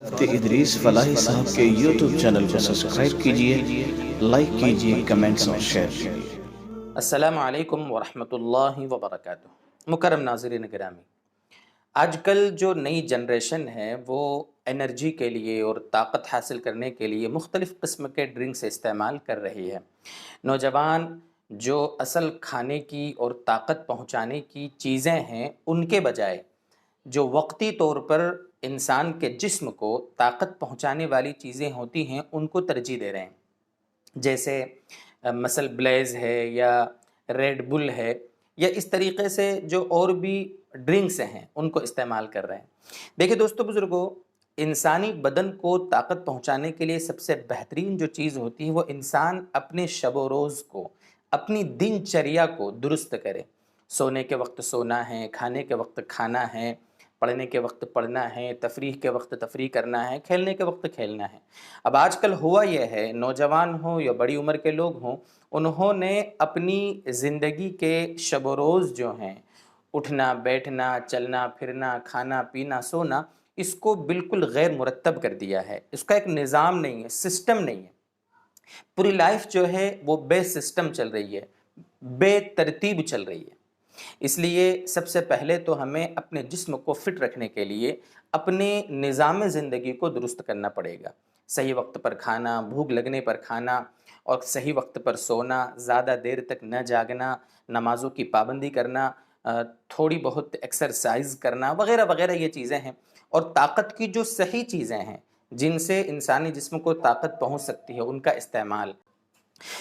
ادریس فلاحی صاحب کے یوٹیوب چینل کو سبسکرائب کیجئے، لائک کیجئے، کمنٹس اور شیئر کیجئے۔ السلام علیکم ورحمۃ اللہ وبرکاتہ۔ مکرم ناظرین گرامی، آج کل جو نئی جنریشن ہے وہ انرجی کے لیے اور طاقت حاصل کرنے کے لیے مختلف قسم کے ڈرنکس استعمال کر رہی ہے۔ نوجوان جو اصل کھانے کی اور طاقت پہنچانے کی چیزیں ہیں ان کے بجائے جو وقتی طور پر انسان کے جسم کو طاقت پہنچانے والی چیزیں ہوتی ہیں ان کو ترجیح دے رہے ہیں، جیسے مسل بلیز ہے یا ریڈ بل ہے یا اس طریقے سے جو اور بھی ڈرنکس ہیں ان کو استعمال کر رہے ہیں۔ دیکھیں دوستو بزرگوں، انسانی بدن کو طاقت پہنچانے کے لیے سب سے بہترین جو چیز ہوتی ہے وہ انسان اپنے شب و روز کو، اپنی دن چریا کو درست کرے۔ سونے کے وقت سونا ہے، کھانے کے وقت کھانا ہے، پڑھنے کے وقت پڑھنا ہے، تفریح کے وقت تفریح کرنا ہے، کھیلنے کے وقت کھیلنا ہے۔ اب آج کل ہوا یہ ہے، نوجوان ہوں یا بڑی عمر کے لوگ ہوں، انہوں نے اپنی زندگی کے شب و روز جو ہیں، اٹھنا بیٹھنا، چلنا پھرنا، کھانا پینا، سونا، اس کو بالکل غیر مرتب کر دیا ہے۔ اس کا ایک نظام نہیں ہے، سسٹم نہیں ہے۔ پوری لائف جو ہے وہ بے سسٹم چل رہی ہے، بے ترتیب چل رہی ہے۔ اس لیے سب سے پہلے تو ہمیں اپنے جسم کو فٹ رکھنے کے لیے اپنے نظام زندگی کو درست کرنا پڑے گا۔ صحیح وقت پر کھانا، بھوک لگنے پر کھانا اور صحیح وقت پر سونا، زیادہ دیر تک نہ جاگنا، نمازوں کی پابندی کرنا، تھوڑی بہت ایکسرسائز کرنا وغیرہ وغیرہ یہ چیزیں ہیں۔ اور طاقت کی جو صحیح چیزیں ہیں جن سے انسانی جسم کو طاقت پہنچ سکتی ہے ان کا استعمال۔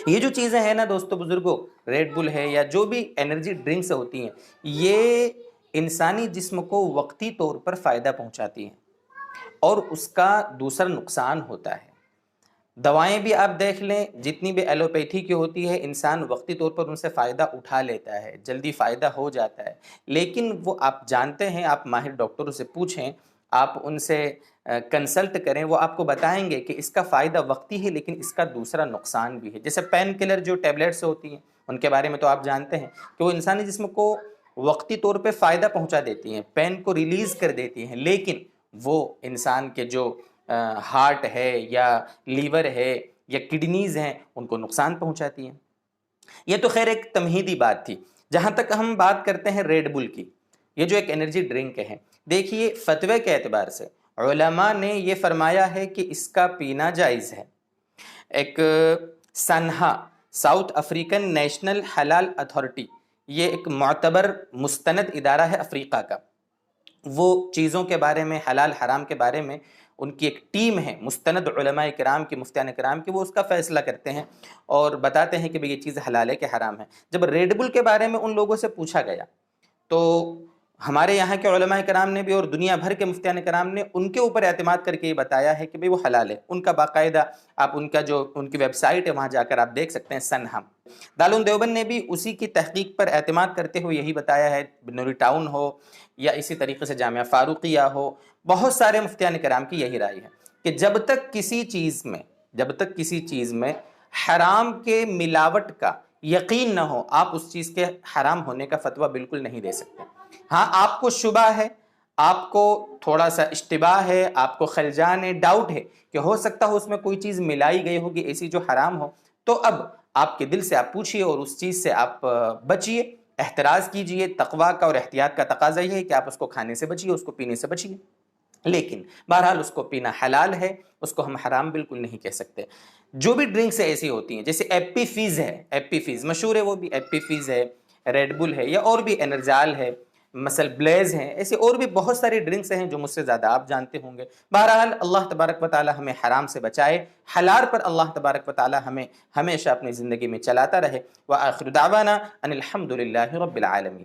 یہ جو چیزیں ہیں نا دوستو بزرگوں، ریڈ بل ہے یا جو بھی انرجی ڈرنکس ہوتی ہیں، یہ انسانی جسم کو وقتی طور پر فائدہ پہنچاتی ہیں اور اس کا دوسرا نقصان ہوتا ہے۔ دوائیں بھی آپ دیکھ لیں، جتنی بھی ایلوپیتھی کی ہوتی ہے، انسان وقتی طور پر ان سے فائدہ اٹھا لیتا ہے، جلدی فائدہ ہو جاتا ہے، لیکن وہ آپ جانتے ہیں، آپ ماہر ڈاکٹروں سے پوچھیں، آپ ان سے کنسلٹ کریں، وہ آپ کو بتائیں گے کہ اس کا فائدہ وقتی ہے لیکن اس کا دوسرا نقصان بھی ہے۔ جیسے پین کلر جو ٹیبلیٹس ہوتی ہیں ان کے بارے میں تو آپ جانتے ہیں کہ وہ انسانی جسم کو وقتی طور پہ فائدہ پہنچا دیتی ہیں، پین کو ریلیز کر دیتی ہیں، لیکن وہ انسان کے جو ہارٹ ہے یا لیور ہے یا کڈنیز ہیں ان کو نقصان پہنچاتی ہیں۔ یہ تو خیر ایک تمہیدی بات تھی۔ جہاں تک ہم بات کرتے ہیں ریڈ بل کی، یہ جو ایک انرجی ڈرنک ہے، دیکھیے فتوے کے اعتبار سے علماء نے یہ فرمایا ہے کہ اس کا پینا جائز ہے۔ ایک سنہا، ساؤتھ افریقن نیشنل حلال اتھارٹی، یہ ایک معتبر مستند ادارہ ہے افریقہ کا۔ وہ چیزوں کے بارے میں، حلال حرام کے بارے میں ان کی ایک ٹیم ہے، مستند علماء کرام کی، مفتیان کرام کی، وہ اس کا فیصلہ کرتے ہیں اور بتاتے ہیں کہ یہ چیز حلال ہے کہ حرام ہے۔ جب ریڈ بل کے بارے میں ان لوگوں سے پوچھا گیا تو ہمارے یہاں کے علماء کرام نے بھی اور دنیا بھر کے مفتیان کرام نے ان کے اوپر اعتماد کر کے یہ بتایا ہے کہ وہ حلال ہے۔ ان کا باقاعدہ آپ ان کی ویب سائٹ ہے، وہاں جا کر آپ دیکھ سکتے ہیں، سنہا۔ دارالعلوم دیوبند نے بھی اسی کی تحقیق پر اعتماد کرتے ہوئے یہی بتایا ہے، نوری ٹاؤن ہو یا اسی طریقے سے جامعہ فاروقیہ ہو، بہت سارے مفتیان کرام کی یہی رائے ہے کہ جب تک کسی چیز میں حرام کے ملاوٹ کا یقین نہ ہو، آپ اس چیز کے حرام ہونے کا فتویٰ بالکل نہیں دے سکتے۔ ہاں، آپ کو شبہ ہے، آپ کو تھوڑا سا اشتباہ ہے، آپ کو خلجان ہے، ڈاؤٹ ہے کہ ہو سکتا ہو اس میں کوئی چیز ملائی گئی ہوگی ایسی جو حرام ہو، تو اب آپ کے دل سے آپ پوچھئے اور اس چیز سے آپ بچئے، احتراز کیجئے۔ تقویٰ کا اور احتیاط کا تقاضا یہ ہے کہ آپ اس کو کھانے سے بچئے، اس کو پینے سے بچئے، لیکن بہرحال اس کو پینا حلال ہے، اس کو ہم حرام بالکل نہیں کہہ سکتے۔ جو بھی ڈرنکس ایسی ہوتی ہیں، جیسے ایپی فیز ہے، ایپی فیز مشہور ہے، وہ بھی ایپی فیز ہے، ریڈ بل ہے یا اور بھی انرجال ہے، مسل بلیز ہیں، ایسے اور بھی بہت ساری ڈرنکس ہیں جو مجھ سے زیادہ آپ جانتے ہوں گے۔ بہرحال اللہ تبارک و تعالی ہمیں حرام سے بچائے، حلال پر اللہ تبارک و تعالی ہمیں ہمیشہ اپنی زندگی میں چلاتا رہے۔ وآخر دعوانا ان الحمد للہ رب العالمین۔